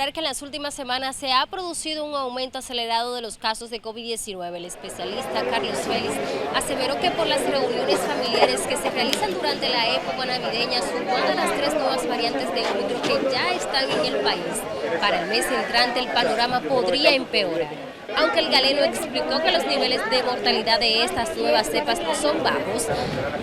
asegurar que en las últimas semanas se ha producido un aumento acelerado de los casos de COVID-19. El especialista Carlos Félix aseveró que por las reuniones familiares que se realizan durante la época navideña, sumando las 3 nuevas variantes de Omicron que ya están en el país, para el mes entrante el panorama podría empeorar. Aunque el galeno explicó que los niveles de mortalidad de estas nuevas cepas no son bajos,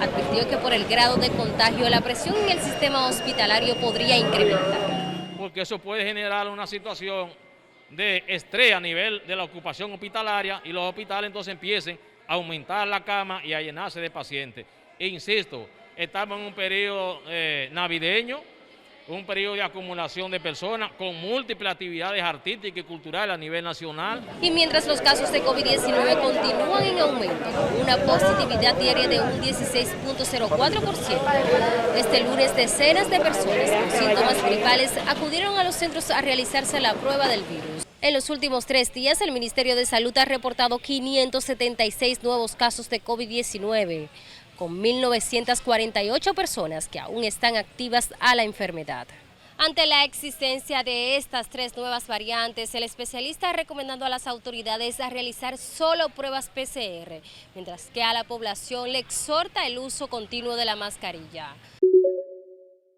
advirtió que por el grado de contagio la presión en el sistema hospitalario podría incrementar. Porque eso puede generar una situación de estrés a nivel de la ocupación hospitalaria y los hospitales entonces empiecen a aumentar la cama y a llenarse de pacientes. E insisto, estamos en un periodo navideño, un periodo de acumulación de personas con múltiples actividades artísticas y culturales a nivel nacional. Y mientras los casos de COVID-19 continúan en aumento, con una positividad diaria de un 16.04%, este lunes decenas de personas con síntomas gripales acudieron a los centros a realizarse la prueba del virus. En los últimos 3 días, el Ministerio de Salud ha reportado 576 nuevos casos de COVID-19, con 1.948 personas que aún están activas a la enfermedad. Ante la existencia de estas 3 nuevas variantes, el especialista ha recomendado a las autoridades a realizar solo pruebas PCR, mientras que a la población le exhorta el uso continuo de la mascarilla.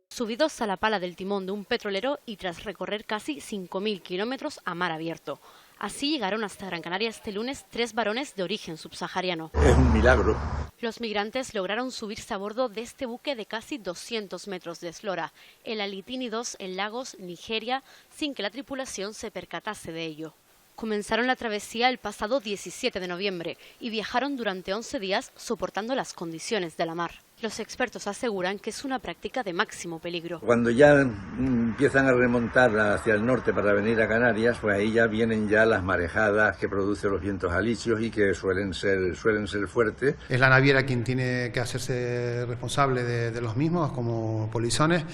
Subidos a la pala del timón de un petrolero y tras recorrer casi 5.000 kilómetros a mar abierto. Así llegaron hasta Gran Canaria este lunes 3 varones de origen subsahariano. Es un milagro. Los migrantes lograron subirse a bordo de este buque de casi 200 metros de eslora, el Alitini 2 en Lagos, Nigeria, sin que la tripulación se percatase de ello. Comenzaron la travesía el pasado 17 de noviembre y viajaron durante 11 días soportando las condiciones de la mar. Los expertos aseguran que es una práctica de máximo peligro. Cuando ya empiezan a remontar hacia el norte para venir a Canarias, pues ahí ya vienen ya las marejadas que producen los vientos alisios y que suelen ser fuertes. Es la naviera quien tiene que hacerse responsable de los mismos como polizones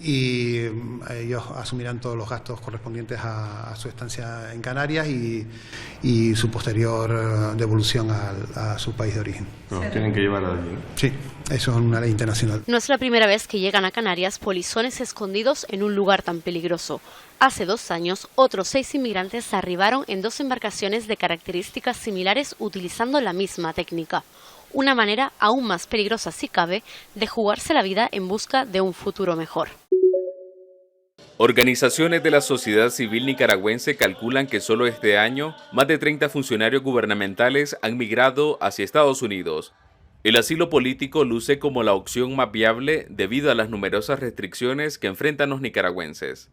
y ellos asumirán todos los gastos correspondientes a su estancia en Canarias y su posterior devolución a su país de origen. No, tienen que llevar a alguien. Sí, eso es una ley internacional. No es la primera vez que llegan a Canarias polizones escondidos en un lugar tan peligroso. Hace 2 años, otros 6 inmigrantes arribaron en 2 embarcaciones de características similares utilizando la misma técnica. Una manera aún más peligrosa, si cabe, de jugarse la vida en busca de un futuro mejor. Organizaciones de la sociedad civil nicaragüense calculan que solo este año más de 30 funcionarios gubernamentales han migrado hacia Estados Unidos. El asilo político luce como la opción más viable debido a las numerosas restricciones que enfrentan los nicaragüenses.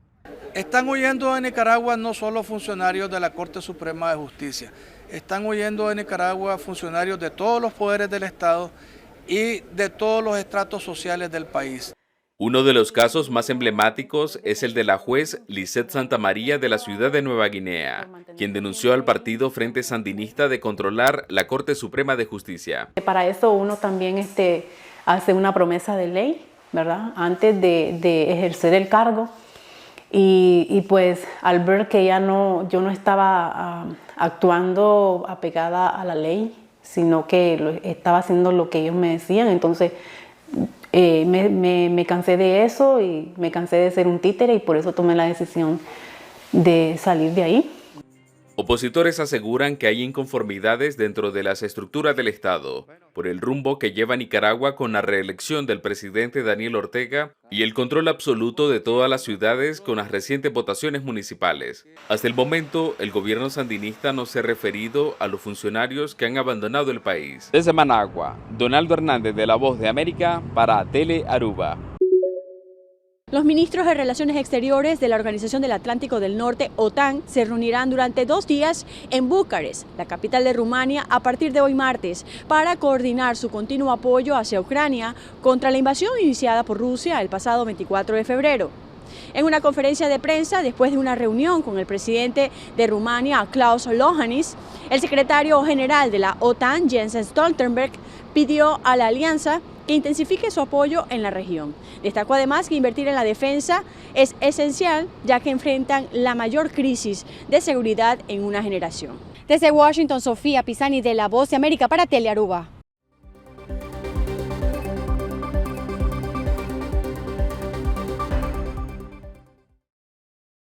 Están huyendo de Nicaragua no solo funcionarios de la Corte Suprema de Justicia, están huyendo de Nicaragua funcionarios de todos los poderes del Estado y de todos los estratos sociales del país. Uno de los casos más emblemáticos es el de la juez Lisette Santamaría de la ciudad de Nueva Guinea, quien denunció al partido Frente Sandinista de controlar la Corte Suprema de Justicia. Para eso uno también hace una promesa de ley, ¿verdad? Antes de ejercer el cargo y pues al ver que yo no estaba actuando apegada a la ley, sino que estaba haciendo lo que ellos me decían, entonces me cansé de eso y me cansé de ser un títere y por eso tomé la decisión de salir de ahí. Opositores aseguran que hay inconformidades dentro de las estructuras del Estado por el rumbo que lleva Nicaragua con la reelección del presidente Daniel Ortega y el control absoluto de todas las ciudades con las recientes votaciones municipales. Hasta el momento, el gobierno sandinista no se ha referido a los funcionarios que han abandonado el país. Desde Managua, Donaldo Hernández de La Voz de América para Tele Aruba. Los ministros de Relaciones Exteriores de la Organización del Atlántico del Norte, OTAN, se reunirán durante 2 días en Bucarest, la capital de Rumania, a partir de hoy martes, para coordinar su continuo apoyo hacia Ucrania contra la invasión iniciada por Rusia el pasado 24 de febrero. En una conferencia de prensa, después de una reunión con el presidente de Rumania, Klaus Iohannis, el secretario general de la OTAN, Jens Stoltenberg, pidió a la alianza que intensifique su apoyo en la región. Destacó además que invertir en la defensa es esencial, ya que enfrentan la mayor crisis de seguridad en una generación. Desde Washington, Sofía Pisani de La Voz de América para Telearuba.